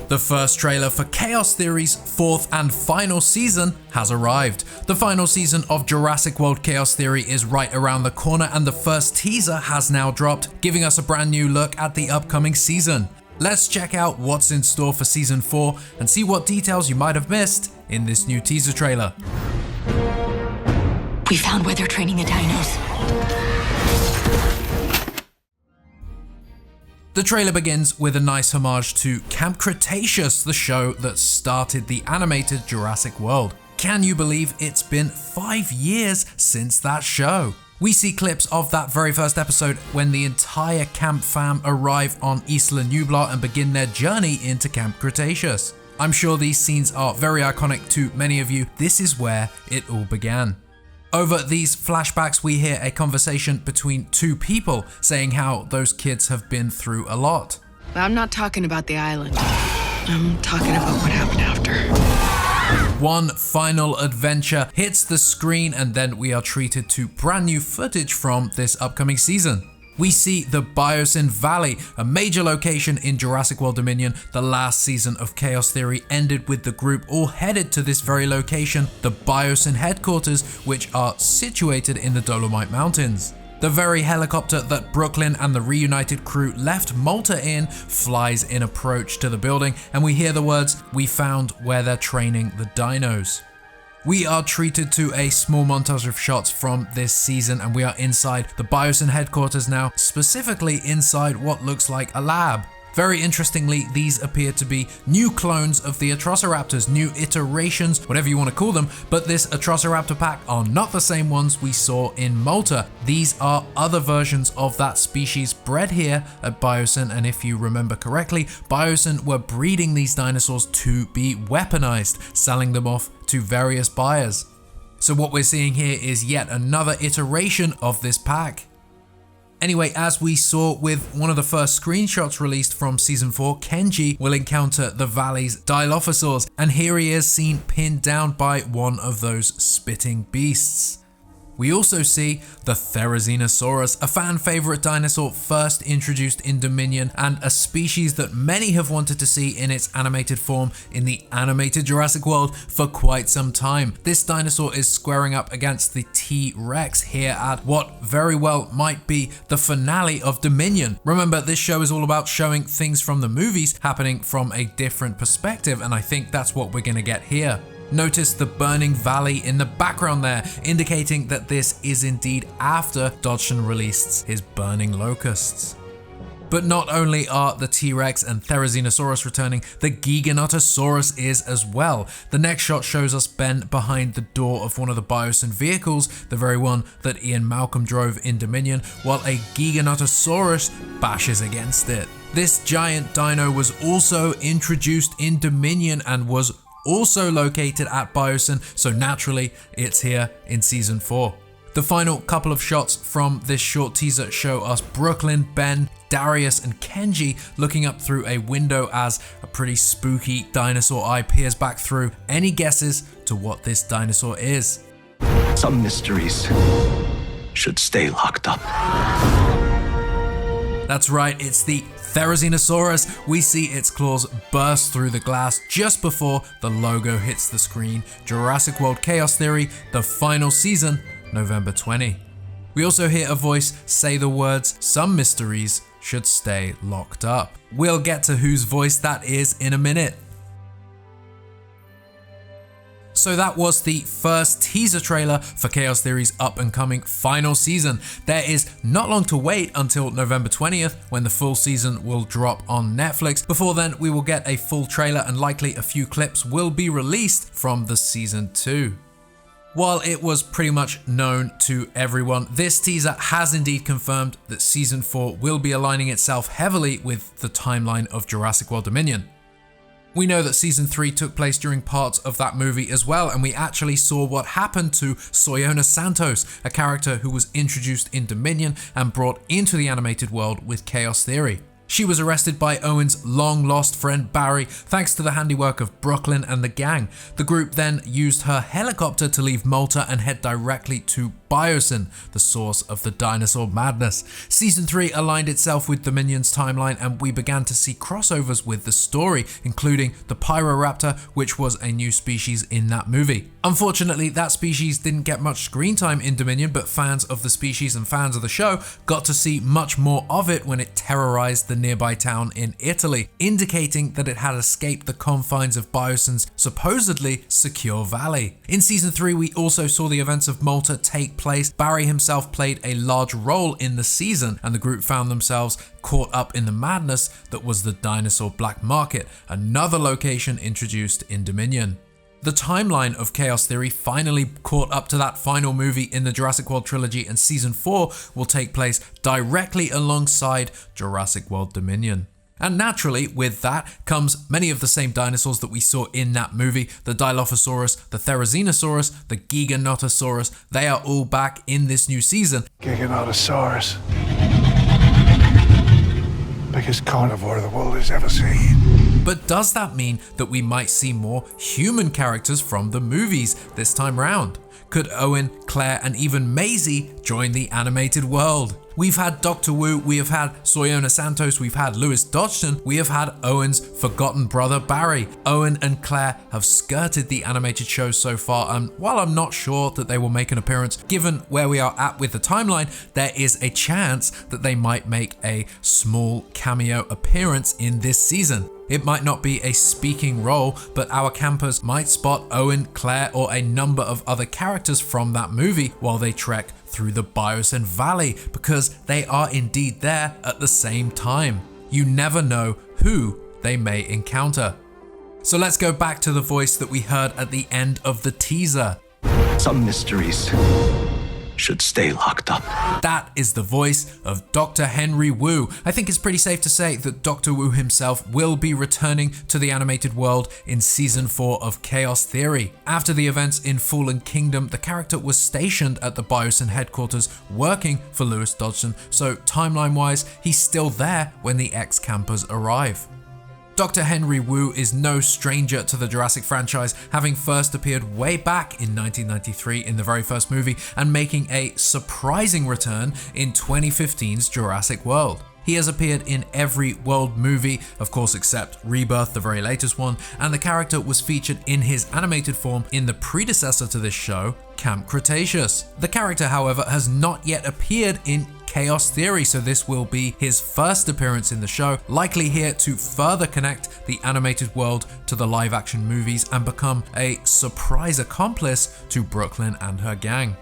The first trailer for Chaos Theory's fourth and final season has arrived. The final season of Jurassic World Chaos Theory is right around the corner, and the first teaser has now dropped, giving us a brand new look at the upcoming season. Let's check out what's in store for season 4 and see what details you might have missed in this new teaser trailer. We found where they're training the dinos. The trailer begins with a nice homage to Camp Cretaceous, the show that started the animated Jurassic World. Can you believe it's been 5 years since that show? We see clips of that very first episode when the entire camp fam arrive on Isla Nublar and begin their journey into Camp Cretaceous. I'm sure these scenes are very iconic to many of you. This is where it all began. Over these flashbacks, we hear a conversation between two people saying how those kids have been through a lot. I'm not talking about the island. I'm talking about what happened after. One final adventure hits the screen, and then we are treated to brand new footage from this upcoming season. We see the Biosyn Valley, a major location in Jurassic World Dominion. The last season of Chaos Theory ended with the group all headed to this very location, the Biosyn headquarters, which are situated in the Dolomite Mountains. The very helicopter that Brooklyn and the reunited crew left Malta in flies in approach to the building, and we hear the words, "We found where they're training the dinos." We are treated to a small montage of shots from this season, and we are inside the Biosyn headquarters now, specifically inside what looks like a lab. Very interestingly, these appear to be new clones of the Atrociraptors, new iterations, whatever you want to call them, but this Atrociraptor pack are not the same ones we saw in Malta. These are other versions of that species bred here at Biosyn, and if you remember correctly, Biosyn were breeding these dinosaurs to be weaponized, selling them off to various buyers. So what we're seeing here is yet another iteration of this pack. Anyway, as we saw with one of the first screenshots released from season 4, Kenji will encounter the valley's Dilophosaurs, and here he is seen pinned down by one of those spitting beasts. We also see the Therizinosaurus, a fan favorite dinosaur first introduced in Dominion and a species that many have wanted to see in its animated form in the animated Jurassic World for quite some time. This dinosaur is squaring up against the T-Rex here at what very well might be the finale of Dominion. Remember, this show is all about showing things from the movies happening from a different perspective, and I think that's what we're gonna get here. Notice the burning valley in the background there, indicating that this is indeed after Dodgson released his burning locusts. But not only are the T-Rex and Therizinosaurus returning, the Giganotosaurus is as well. The next shot shows us Ben behind the door of one of the Biosyn vehicles, the very one that Ian Malcolm drove in Dominion, while a Giganotosaurus bashes against it. This giant dino was also introduced in Dominion and was also located at Biosyn, so naturally it's here in season 4. The final couple of shots from this short teaser show us Brooklyn, Ben, Darius and Kenji looking up through a window as a pretty spooky dinosaur eye peers back through. Any guesses to what this dinosaur is? Some mysteries should stay locked up. That's right, it's the Therizinosaurus. We see its claws burst through the glass just before the logo hits the screen. Jurassic World Chaos Theory, the final season, November 20. We also hear a voice say the words, "Some mysteries should stay locked up." We'll get to whose voice that is in a minute. So that was the first teaser trailer for Chaos Theory's up and coming final season. There is not long to wait until November 20th when the full season will drop on Netflix. Before then, we will get a full trailer and likely a few clips will be released from the season 2. While it was pretty much known to everyone, this teaser has indeed confirmed that season 4 will be aligning itself heavily with the timeline of Jurassic World Dominion. We know that season 3 took place during parts of that movie as well, and we actually saw what happened to Soyona Santos, a character who was introduced in Dominion and brought into the animated world with Chaos Theory. She was arrested by Owen's long-lost friend Barry thanks to the handiwork of Brooklyn and the gang. The group then used her helicopter to leave Malta and head directly to Biosyn, the source of the dinosaur madness. Season 3 aligned itself with Dominion's timeline and we began to see crossovers with the story, including the Pyroraptor, which was a new species in that movie. Unfortunately, that species didn't get much screen time in Dominion, but fans of the species and fans of the show got to see much more of it when it terrorized the nearby town in Italy, indicating that it had escaped the confines of Biosyn's supposedly secure valley. In season 3, we also saw the events of Malta take place. Barry himself played a large role in the season, and the group found themselves caught up in the madness that was the dinosaur black market, another location introduced in Dominion. The timeline of Chaos Theory finally caught up to that final movie in the Jurassic World trilogy, and season 4 will take place directly alongside Jurassic World Dominion. And naturally, with that comes many of the same dinosaurs that we saw in that movie. The Dilophosaurus, the Therizinosaurus, the Giganotosaurus, they are all back in this new season. Giganotosaurus. Biggest carnivore the world has ever seen. But does that mean that we might see more human characters from the movies this time round? Could Owen, Claire, and even Maisie join the animated world? We've had Dr. Wu, we have had Soyona Santos, we've had Lewis Dodgson, we have had Owen's forgotten brother Barry. Owen and Claire have skirted the animated show so far, and while I'm not sure that they will make an appearance, given where we are at with the timeline, there is a chance that they might make a small cameo appearance in this season. It might not be a speaking role, but our campers might spot Owen, Claire, or a number of other characters from that movie while they trek through the Biosyn Valley, because they are indeed there at the same time. You never know who they may encounter. So let's go back to the voice that we heard at the end of the teaser. Some mysteries should stay locked up. That is the voice of Dr. Henry Wu. I think it's pretty safe to say that Dr. Wu himself will be returning to the animated world in season 4 of Chaos Theory. After the events in Fallen Kingdom, the character was stationed at the Biosyn headquarters working for Lewis Dodgson, so timeline-wise, he's still there when the ex-campers arrive. Dr. Henry Wu is no stranger to the Jurassic franchise, having first appeared way back in 1993 in the very first movie and making a surprising return in 2015's Jurassic World. He has appeared in every World movie, of course except Rebirth, the very latest one, and the character was featured in his animated form in the predecessor to this show, Camp Cretaceous. The character, however, has not yet appeared in Chaos Theory, so this will be his first appearance in the show, likely here to further connect the animated world to the live action movies and become a surprise accomplice to Brooklyn and her gang.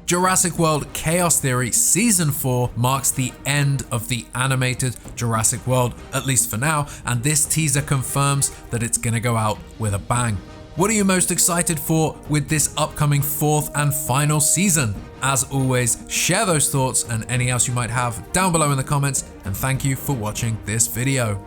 Jurassic World Chaos Theory Season 4 marks the end of the animated Jurassic World, at least for now, and this teaser confirms that it's gonna go out with a bang. What are you most excited for with this upcoming 4th and final season? As always, share those thoughts and anything else you might have down below in the comments, and thank you for watching this video.